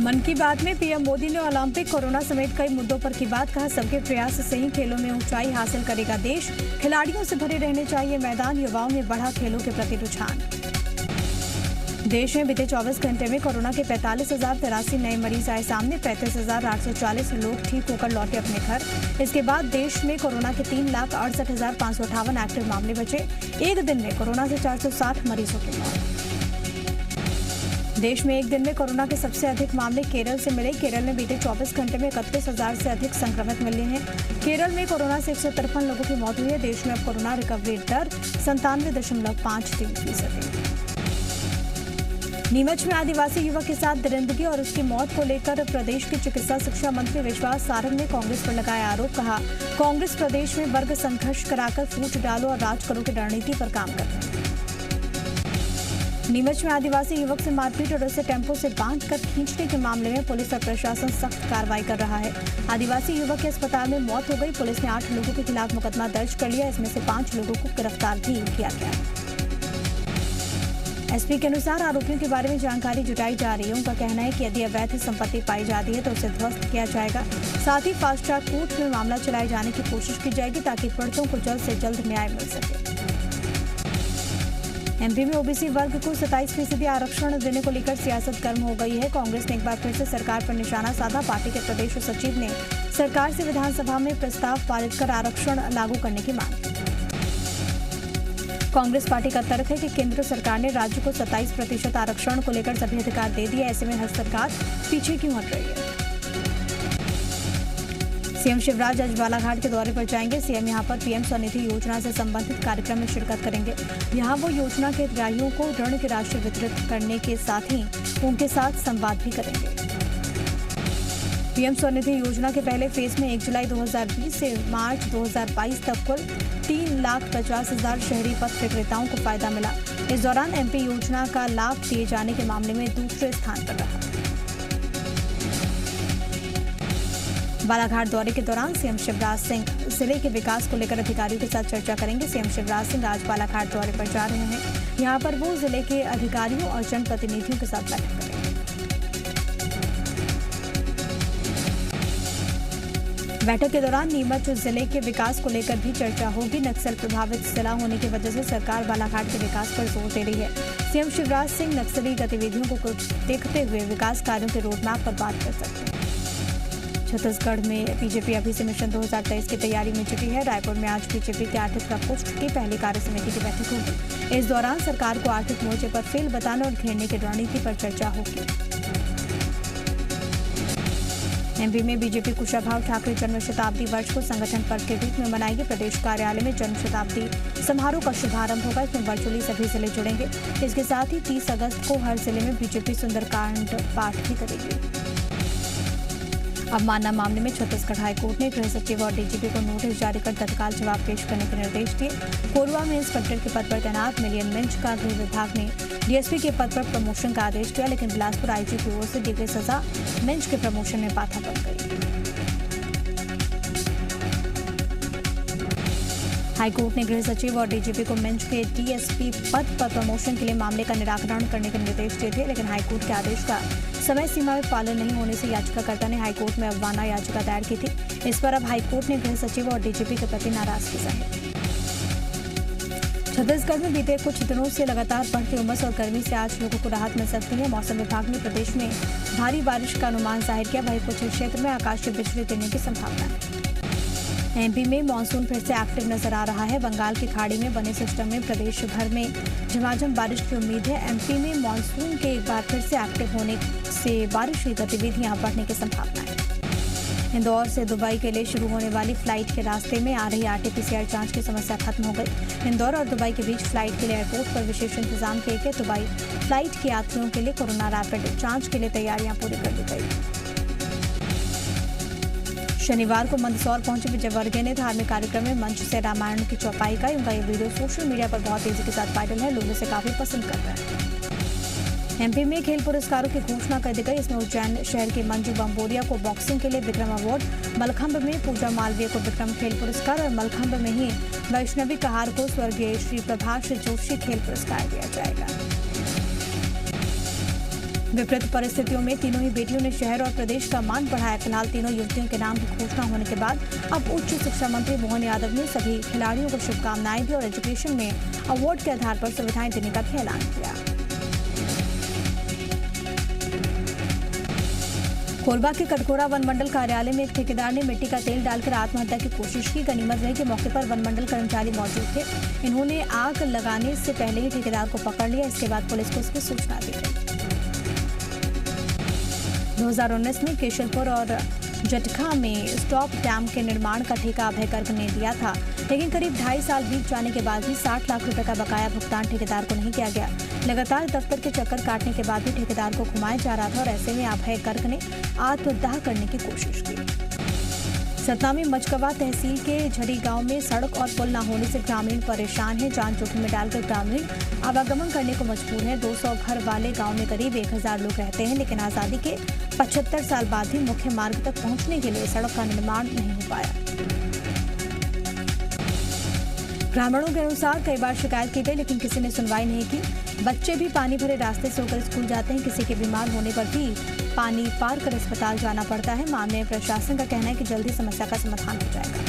मन की बात में पीएम मोदी ने ओलंपिक, कोरोना समेत कई मुद्दों पर की बात। कहा, सबके प्रयास से ही खेलों में ऊंचाई हासिल करेगा देश। खिलाड़ियों से भरे रहने चाहिए मैदान। युवाओं में बढ़ा खेलों के प्रति रुझान। देश में बीते 24 घंटे में कोरोना के 45,083 नए मरीज आए सामने। 35,840 लोग ठीक होकर लौटे अपने घर। इसके बाद देश में कोरोना के 3,68,558 एक्टिव मामले बचे। एक दिन में कोरोना से 460 मरीजों की मौत। देश में एक दिन में कोरोना के सबसे अधिक मामले केरल से मिले। केरल में बीते 24 घंटे में 31,000 से अधिक संक्रमित मिले हैं। केरल में कोरोना से 153 लोगों की मौत हुई है। देश में अब कोरोना रिकवरी दर 97.53% है। नीमच में आदिवासी युवक के साथ दरिंदगी और उसकी मौत को लेकर प्रदेश के चिकित्सा शिक्षा मंत्री विश्वास सारंग ने कांग्रेस पर लगाया आरोप। कहा, कांग्रेस प्रदेश में वर्ग संघर्ष कराकर फूट डालो और राज करो की रणनीति पर काम कर रही है। नीमच में आदिवासी युवक से मारपीट और उसे टेम्पो से बांधकर खींचने के मामले में पुलिस और प्रशासन सख्त कार्रवाई कर रहा है। आदिवासी युवक की अस्पताल में मौत हो गई। पुलिस ने 8 लोगों के खिलाफ मुकदमा दर्ज कर लिया। इसमें से 5 लोगों को गिरफ्तार भी किया गया। एसपी के अनुसार आरोपियों के बारे में जानकारी जुटाई जा रही है। उनका कहना है कि यदि अवैध संपत्ति पाई जाती है तो उसे ध्वस्त किया जाएगा। साथ ही फास्ट ट्रैक कोर्ट में मामला चलाए जाने की कोशिश की जाएगी ताकि पीड़ितों को जल्द से जल्द न्याय मिल सके। एमपी में ओबीसी वर्ग को 27% आरक्षण देने को लेकर सियासत गर्म हो गई है। कांग्रेस ने एक बार फिर से सरकार पर निशाना साधा। पार्टी के प्रदेश सचिव ने सरकार से विधानसभा में प्रस्ताव पारित कर आरक्षण लागू करने की मांग की। कांग्रेस पार्टी का तर्क है कि केंद्र सरकार ने राज्य को 27% आरक्षण को लेकर सभी अधिकार दे दिए। ऐसे में हर सरकार पीछे क्यों हट रही है। सीएम शिवराज आज बालाघाट के दौरे पर जाएंगे। सीएम यहां पर पीएम स्वनिधि योजना से संबंधित कार्यक्रम में शिरकत करेंगे। यहां वो योजना के हितग्राहियों को ऋण की राशि वितरित करने के साथ ही उनके साथ संवाद भी करेंगे। पीएम स्वनिधि योजना के पहले फेज में 1 जुलाई 2020 से मार्च 2022 तक कुल 3,50,000 शहरी पथ विक्रेताओं को फायदा मिला। इस दौरान एमपी योजना का लाभ दिए जाने के मामले में दूसरे स्थान पर रहा। बालाघाट दौरे के दौरान सीएम शिवराज सिंह जिले के विकास को लेकर अधिकारियों के साथ चर्चा करेंगे। सीएम शिवराज सिंह आज बालाघाट दौरे पर जा रहे हैं। यहां पर वो जिले के अधिकारियों और जनप्रतिनिधियों के साथ बैठक करेंगे। बैठक के दौरान नीमच जिले के विकास को लेकर भी चर्चा होगी। नक्सल प्रभावित जिला होने की वजह से सरकार बालाघाट के विकास पर जोर दे रही है। सीएम शिवराज सिंह नक्सली गतिविधियों को देखते हुए विकास कार्यों के रोडमैप पर बात कर सकते हैं। छत्तीसगढ़ में बीजेपी अभी से मिशन 2023 की तैयारी में जुटी है। रायपुर में आज बीजेपी के आर्थिक प्रकोष्ठ की पहली कार्य समिति की बैठक होगी। इस दौरान सरकार को आर्थिक मोर्चे पर फेल बताने और घेरने की रणनीति पर चर्चा होगी। एमपी में बीजेपी कुशाभाऊ ठाकरे जन्म शताब्दी वर्ष को संगठन पर्व के रूप में मनाएगी। प्रदेश कार्यालय में जन्म शताब्दी समारोह का शुभारंभ होगा। इसमें वर्चुअली सभी जिले जुड़ेंगे। इसके साथ ही 30 अगस्त को हर जिले में बीजेपी सुंदरकांड पाठ भी करेगी। अवमानना मामले में छत्तीसगढ़ हाईकोर्ट ने गृह सचिव और डीजीपी को नोटिस जारी कर तत्काल जवाब पेश करने के निर्देश दिए। कोरबा में इंस्पेक्टर के पद पर तैनात मिलियन मिंज का गृह विभाग ने डीएसपी के पद पर प्रमोशन का आदेश दिया, लेकिन बिलासपुर आईजी की ओर से दी गई सजा मिंज के प्रमोशन में बाधा बन गई। हाईकोर्ट ने गृह सचिव और डीजीपी को मिंज के डीएसपी पद पर प्रमोशन के लिए मामले का निराकरण करने के निर्देश दिए थे, लेकिन हाईकोर्ट के आदेश का समय सीमा में पालन नहीं होने से याचिकाकर्ता ने हाईकोर्ट में अवमानना याचिका दायर की थी। इस पर अब हाईकोर्ट ने गृह सचिव और डीजीपी के प्रति नाराजगी जाहिर की। छत्तीसगढ़ में बीते कुछ दिनों से लगातार बढ़ती उमस और गर्मी से आज लोगों को राहत मिल सकती है। मौसम विभाग ने प्रदेश में भारी बारिश का अनुमान जाहिर किया। वहीं कुछ क्षेत्र में आकाशीय बिजली गिरने की संभावना है। एमपी में मानसून फिर से एक्टिव नजर आ रहा है। बंगाल की खाड़ी में बने सिस्टम में प्रदेश भर में झमाझम बारिश की उम्मीद है। एमपी में मानसून के एक बार फिर से एक्टिव होने से बारिश की गतिविधियां बढ़ने की संभावना है। इंदौर से दुबई के लिए शुरू होने वाली फ्लाइट के रास्ते में आ रही आरटीपीसीआर जांच की समस्या खत्म हो गई। इंदौर और दुबई के बीच फ्लाइट के लिए एयरपोर्ट पर विशेष इंतजाम किए गए। दुबई फ्लाइट के यात्रियों के लिए कोरोना रैपिड जांच के लिए तैयारियां पूरी कर ली गई। शनिवार को मंदसौर पहुंचे विजय वर्गीय ने धार्मिक कार्यक्रम में मंच से रामायण की चौपाई का। उनका ये वीडियो सोशल मीडिया पर बहुत तेजी के साथ वायरल है। लोग इसे काफी पसंद कर रहे हैं। एमपी में खेल पुरस्कारों की घोषणा कर दी गई। इसमें उज्जैन शहर के मंजू बम्बोरिया को बॉक्सिंग के लिए विक्रम अवार्ड, मलखंब में पूजा मालवीय को विक्रम खेल पुरस्कार और मलखंब में ही वैष्णवी कहार को स्वर्गीय श्री प्रभाष जोशी खेल पुरस्कार दिया जाएगा। विपरीत परिस्थितियों में तीनों ही बेटियों ने शहर और प्रदेश का मान बढ़ाया। फिलहाल तीनों युवतियों के नाम की घोषणा होने के बाद अब उच्च शिक्षा मंत्री मोहन यादव ने सभी खिलाड़ियों को शुभकामनाएं दी और एजुकेशन में अवार्ड के आधार पर सुविधाएं देने का भी ऐलान किया। कोरबा के कटघोरा वन मंडल कार्यालय में एक ठेकेदार ने मिट्टी का तेल डालकर आत्महत्या की कोशिश की। गनीमत रही कि मौके पर वन मंडल कर्मचारी मौजूद थे। इन्होंने आग लगाने से पहले ही ठेकेदार को पकड़ लिया। इसके बाद पुलिस को इसकी सूचना दी गई। 2019 में केशलपुर और जटखा में स्टॉप डैम के निर्माण का ठेका अभय गर्ग ने दिया था, लेकिन करीब 2.5 साल बीत जाने के बाद भी 60 लाख रुपए का बकाया भुगतान ठेकेदार को नहीं किया गया। लगातार दफ्तर के चक्कर काटने के बाद भी ठेकेदार को घुमाया जा रहा था और ऐसे में अभय गर्ग ने आत्मदाह करने की कोशिश की। सतना में मचकवा तहसील के झड़ी गांव में सड़क और पुल न होने से ग्रामीण परेशान हैं। जान जोखिम में डालकर ग्रामीण आवागमन करने को मजबूर हैं। 200 घर वाले गांव में करीब 1000 लोग रहते हैं, लेकिन आजादी के 75 साल बाद भी मुख्य मार्ग तक पहुंचने के लिए सड़क का निर्माण नहीं हो पाया। ग्रामीणों के अनुसार कई बार शिकायत की गई, लेकिन किसी ने सुनवाई नहीं की। बच्चे भी पानी भरे रास्ते से होकर स्कूल जाते हैं। किसी के बीमार होने पर भी पानी पार कर अस्पताल जाना पड़ता है। मामले में प्रशासन का कहना है कि जल्दी समस्या का समाधान हो जाएगा।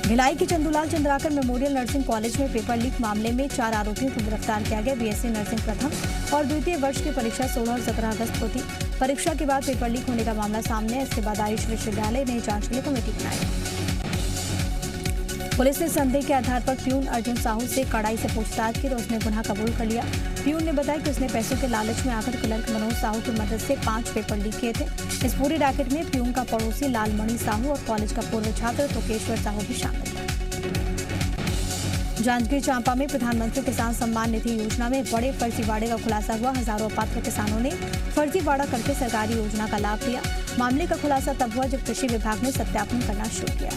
भिलाई के Chandulal Chandrakar memorial nursing college में पेपर लीक मामले में 4 आरोपियों को गिरफ्तार किया गया। बीएससी नर्सिंग प्रथम और द्वितीय वर्ष की परीक्षा 16 और 17 अगस्त को थी। परीक्षा के बाद पेपर लीक होने का मामला सामने है। इसके बाद आयुष विश्वविद्यालय ने जांच के लिए कमेटी बनाई। पुलिस ने संदेह के आधार पर प्यून अर्जुन साहू से कड़ाई से पूछताछ की तो उसने गुनाह कबूल कर लिया। प्यून ने बताया कि उसने पैसों के लालच में आकर क्लर्क मनोज साहू की मदद से 5 पेपर लीक किए थे। इस पूरे रैकेट में प्यून का पड़ोसी लालमणि साहू और कॉलेज का पूर्व छात्र तोकेश्वर साहू भी शामिल था। जांजगीर चांपा में प्रधानमंत्री किसान सम्मान निधि योजना में बड़े फर्जीवाड़े का खुलासा हुआ। हजारों अपात्र किसानों ने फर्जीवाड़ा करके सरकारी योजना का लाभ लिया। मामले का खुलासा तब हुआ जब कृषि विभाग ने सत्यापन करना शुरू किया।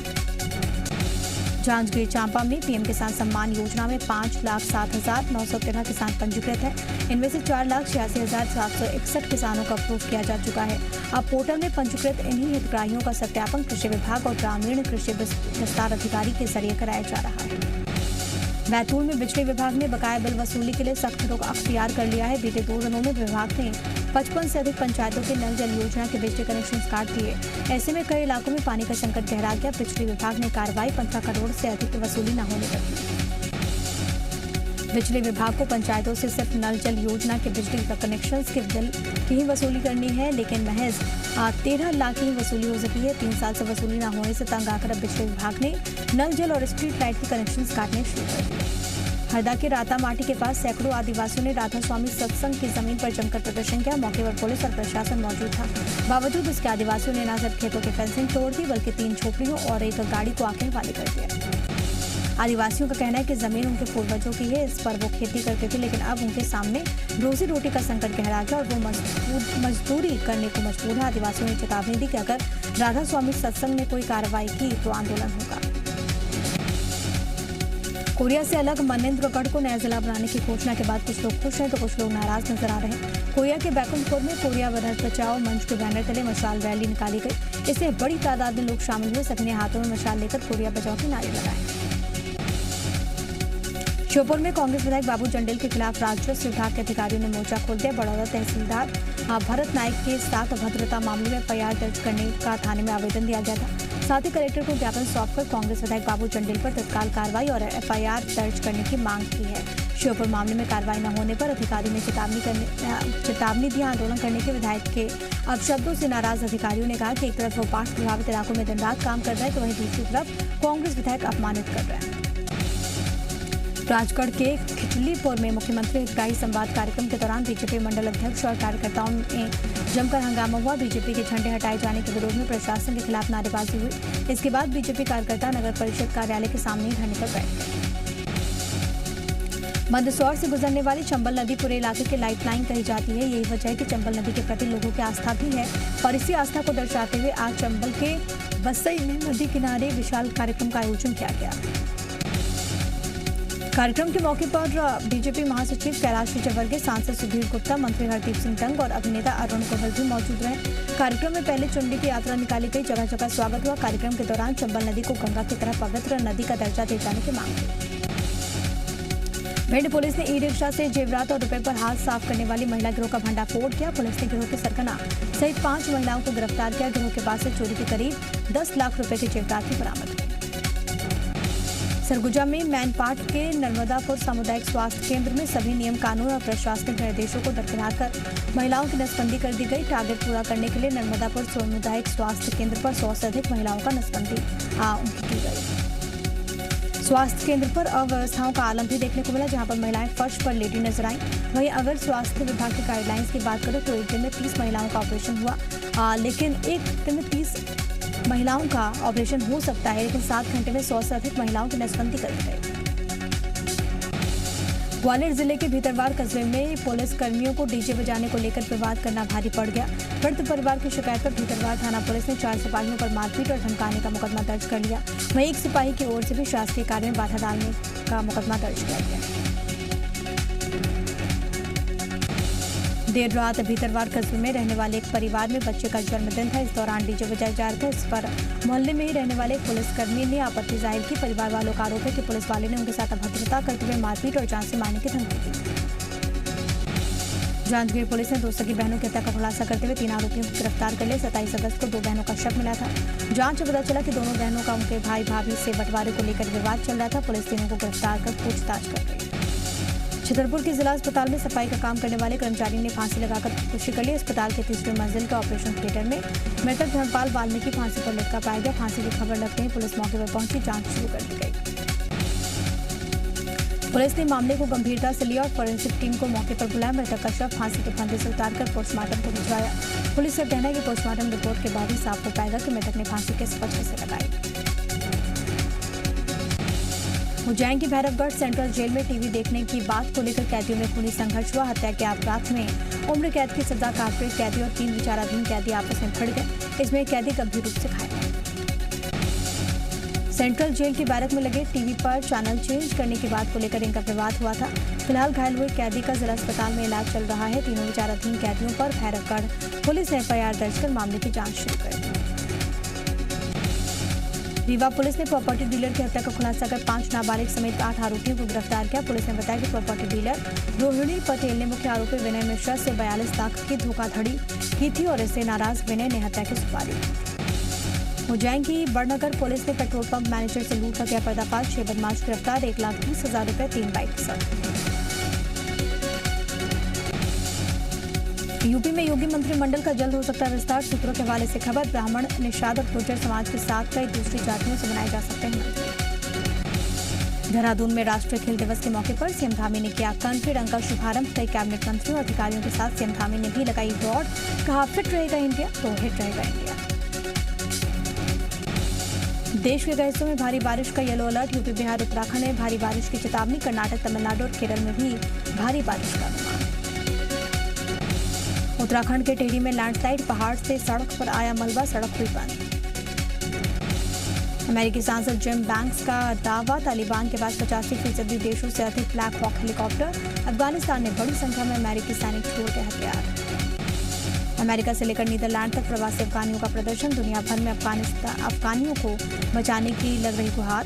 जांजगीर चांपा में पीएम किसान सम्मान योजना में 5,07,913 किसान पंजीकृत हैं। इनमें से 4,86,761 किसानों का अप्रूव किया जा चुका है। अब पोर्टल में पंजीकृत इन्हीं हितग्राहियों का सत्यापन कृषि विभाग और ग्रामीण कृषि विस्तार अधिकारी के जरिए कराया जा रहा है। बैतूल में बिजली विभाग ने बकाया बिल वसूली के लिए सख्त रुख अख्तियार कर लिया है। बीते 2 दिनों में विभाग ने 55 से अधिक पंचायतों के नल जल योजना के बिजली कनेक्शन काट दिए। ऐसे में कई इलाकों में पानी का संकट गहरा गया। बिजली विभाग ने कार्रवाई 15 करोड़ से अधिक की वसूली न होने पर की। बिजली विभाग को पंचायतों से सिर्फ नल जल योजना के बिजली कनेक्शन के बिल की ही वसूली करनी है, लेकिन महज 13 लाख की वसूली हो सकी है। 3 साल से वसूली न होने से तंग आकर अब बिजली विभाग ने नल जल और स्ट्रीट लाइट के कनेक्शन काटने शुरू कर दिए। हरदा के राता माटी के पास सैकड़ों आदिवासियों ने राधा स्वामी सत्संग की जमीन पर जमकर प्रदर्शन किया। मौके पर पुलिस और प्रशासन मौजूद था। बावजूद इसके आदिवासियों ने न सिर्फ खेतों की फेंसिंग तोड़ दी, बल्कि 3 झोपड़ियों और एक गाड़ी को आग के हवाले कर दिया। आदिवासियों का कहना है कि जमीन उनके पूर्वजों की है, इस पर वो खेती करते थे, लेकिन अब उनके सामने रोजी रोटी का संकट गहरा गया और वो मजदूरी करने को मजबूर है। आदिवासियों ने चेतावनी दी कि अगर राधा स्वामी सत्संग ने कोई कार्रवाई की तो आंदोलन होगा। कोरिया से अलग मनेंद्रगढ़ को नया जिला बनाने की घोषणा के बाद कुछ लोग खुश हैं तो कुछ लोग नाराज नजर आ रहे हैं। कोरिया के बैकुंठपुर में कोरिया भारत बचाओ मंच के बैनर तले मशाल रैली निकाली गई। इससे बड़ी तादाद में लोग शामिल हुए। सभी ने हाथों में मशाल लेकर कोरिया बचाओ के नारे लगाए। श्योपुर में कांग्रेस विधायक बाबू जंडेल के खिलाफ राजस्व विभाग के अधिकारियों ने मोर्चा खोल दिया। बड़ौदा तहसीलदार भरत नायक के साथ अभद्रता मामले में एफआईआर दर्ज करने का थाने में आवेदन दिया गया था। साथ ही कलेक्टर को ज्ञापन सौंपकर कांग्रेस विधायक बाबू जंडेल पर तत्काल कार्रवाई और एफआईआर दर्ज करने की मांग की है। श्योपुर मामले में कार्रवाई न होने पर अधिकारी ने चेतावनी दी। आंदोलन करने के विधायक के अपशब्दों से नाराज अधिकारियों ने कहा कि एक तरफ वो बाढ़ प्रभावित इलाकों में दिन रात काम कर रहे हैं तो वहीं दूसरी तरफ कांग्रेस विधायक अपमानित कर रहे हैं। राजगढ़ के खिचलीपुर में मुख्यमंत्री हितग्राही संवाद कार्यक्रम के दौरान बीजेपी मंडल अध्यक्ष और कार्यकर्ताओं में जमकर हंगामा हुआ। बीजेपी के झंडे हटाए जाने के विरोध में प्रशासन के खिलाफ नारेबाजी हुई। इसके बाद बीजेपी कार्यकर्ता नगर परिषद कार्यालय के सामने धरने पर बैठ गए। मंदसौर से गुजरने वाली चंबल नदी पूरे इलाके की लाइफलाइन कही जाती है। यही वजह है कि चंबल नदी के प्रति लोगों की आस्था भी है और इसी आस्था को दर्शाते हुए आज चंबल के बसई में नदी किनारे विशाल कार्यक्रम का आयोजन किया गया। कार्यक्रम के मौके पर बीजेपी महासचिव कैलाश विजयवर्गीय, सांसद सुधीर गुप्ता, मंत्री हरदीप सिंह डंग और अभिनेता अरुण गोयल भी मौजूद रहे। कार्यक्रम में पहले चुंडी की यात्रा निकाली गई। जगह जगह स्वागत हुआ। कार्यक्रम के दौरान चंबल नदी को गंगा की तरह पवित्र नदी का दर्जा दिए जाने की मांग की। भिंड पुलिस ने ई रिक्शा से जेवरात और रुपए पर हाथ साफ करने वाली महिला गिरोह का भंडाफोड़ किया। पुलिस ने गिरोह के सरगना सहित 5 महिलाओं को गिरफ्तार किया। गिरोह के पास से चोरी के करीब 10 लाख रुपए की जेवरात भी बरामद की। सरगुजा में मैनपाट के नर्मदापुर सामुदायिक स्वास्थ्य केंद्र में सभी नियम कानून और प्रशासनिक निर्देशों को दरकिनार कर महिलाओं की नसबंदी कर दी गई। टारगेट पूरा करने के लिए नर्मदापुर सामुदायिक स्वास्थ्य केंद्र पर 100 से अधिक महिलाओं का नसबंदी की गई। स्वास्थ्य केंद्र पर अव्यवस्थाओं का आलम भी देखने को मिला, जहां पर महिलाएं फर्श पर लेटी नजर आईं। वहीं अगर स्वास्थ्य विभाग की गाइडलाइंस की बात करें तो एक दिन में 30 महिलाओं का ऑपरेशन हुआ, लेकिन एक दिन में 30 महिलाओं का ऑपरेशन हो सकता है, लेकिन 7 घंटे में 100 से अधिक महिलाओं की नसबंदी कर दी गई। ग्वालियर जिले के भीतरवार कस्बे में पुलिस कर्मियों को डीजे बजाने को लेकर विवाद करना भारी पड़ गया। मृत परिवार की शिकायत पर भीतरवार थाना पुलिस ने 4 सिपाहियों पर मारपीट और धमकाने का मुकदमा दर्ज कर लिया। वहीं एक सिपाही की ओर से भी शासकीय कार्य में बाधा डालने का मुकदमा दर्ज किया गया। देर रात भीतरवार कस्बे में रहने वाले एक परिवार में बच्चे का जन्मदिन था। इस दौरान डीजे बजाया जा रहा था। इस पर मोहल्ले में ही रहने वाले पुलिसकर्मी ने आपत्ति जाहिर की। परिवार वालों का आरोप है कि पुलिस वाले ने उनके साथ अभद्रता करते हुए मारपीट और जान से मारने की धमकी दी। जांजगीर पुलिस ने 2 सगी बहनों की हत्या का खुलासा करते हुए 3 आरोपियों को गिरफ्तार कर लिया। 27 अगस्त को 2 बहनों का शव मिला था। जांच में पता चला कि दोनों बहनों का उनके भाई भाभी से बंटवारे को लेकर विवाद चल रहा था। पुलिस तीनों को गिरफ्तार कर पूछताछ कर रही है। छतरपुर के जिला अस्पताल में सफाई का काम करने वाले कर्मचारी ने फांसी लगाकर खुदकुशी कर ली। अस्पताल के 3री मंजिल के ऑपरेशन थिएटर में मृतक धर्मपाल वाल्मीकि फांसी पर लटका पाया गया। फांसी की खबर लगते ही पुलिस मौके पर पहुंची, जांच शुरू कर दी गई। पुलिस ने मामले को गंभीरता से लिया और फोरेंसिक टीम को मौके पर बुलाया। मृतक का शव फांसी के फंदे से उतारकर पोस्टमार्टम को भिजवाया। पुलिस का कहना है कि पोस्टमार्टम रिपोर्ट के बाद ही साफ हो पाएगा कि मृतक ने फांसी किस वजह से लगाई। उज्जैन की भैरवगढ़ सेंट्रल जेल में टीवी देखने की बात को लेकर कैदियों में खूनी संघर्ष हुआ। हत्या के अपराध में उम्र कैद की सजा काट रहे कैदी और 3 विचाराधीन कैदी आपस में भिड़ गए। इसमें एक कैदी गंभीर रूप से घायल है। सेंट्रल जेल की बैरक में लगे टीवी पर चैनल चेंज करने की बात को लेकर इनका विवाद हुआ था। फिलहाल घायल हुए कैदी का जिला अस्पताल में इलाज चल रहा है। 3 विचाराधीन कैदियों पर भैरवगढ़ पुलिस ने FIR दर्ज कर मामले की जाँच शुरू कर दी। रीवा पुलिस ने प्रॉपर्टी डीलर की हत्या का खुलासा कर 5 नाबालिग समेत 8 आरोपियों को गिरफ्तार किया। पुलिस ने बताया कि प्रॉपर्टी डीलर रोहिणी पटेल ने मुख्य आरोपी विनय मिश्रा से 42 लाख की धोखाधड़ी की थी और इससे नाराज विनय ने हत्या की सुपारी दी। उज्जैन की बड़नगर पुलिस ने पेट्रोल पंप मैनेजर से लूट का किया पर्दाफाश। 6 बदमाश गिरफ्तार, 1,30,000 रुपए, 3 बाइक जब्त। यूपी में योगी मंत्रिमंडल का जल्द हो सकता है विस्तार। सूत्रों के हवाले से खबर। ब्राह्मण, निषाद और गुर्जर समाज के साथ कई दूसरी जातियों से बनाए जा सकते हैं मंत्री। देहरादून में राष्ट्रीय खेल दिवस के मौके पर सीएम धामी ने किया कंट्री रंग का शुभारंभ। कई कैबिनेट मंत्रियों और अधिकारियों के साथ सीएम धामी ने भी लगाई दौड़। कहा फिट रहेगा इंडिया तो हिट रहेगा इंडिया। देश के कई हिस्सों में भारी बारिश का yellow alert. UP, Bihar, Uttarakhand में भारी बारिश की चेतावनी। कर्नाटक, तमिलनाडु और केरल में भी भारी बारिश का अनुमान। उत्तराखंड के टेहरी में लैंडस्लाइड, पहाड़ से सड़क पर आया मलबा, सड़क हुई बंद। अमेरिकी सांसद जिम बैंक्स का दावा, तालिबान के पास 85% देशों से अधिक ब्लैक हॉक हेलीकॉप्टर। अफगानिस्तान ने बड़ी संख्या में अमेरिकी सैनिक छोड़ के हथियार। अमेरिका से लेकर नीदरलैंड तक प्रवासी अफगानियों का प्रदर्शन। दुनिया भर में अफगानियों को बचाने की लग रही गुहार।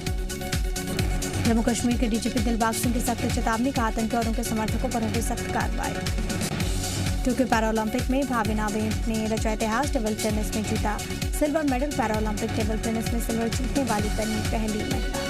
जम्मू कश्मीर के DGP दिलबाग सिंह की सख्त चेतावनी। का आतंकियों और उनके समर्थकों पर होगी सख्त कार्रवाई। टोक्यो पैरालंपिक में भाविना वेंट ने रचा इतिहास। टेबल टेनिस में जीता silver medal. Paralympic table tennis में सिल्वर जीतने वाली बनी पहली महिला।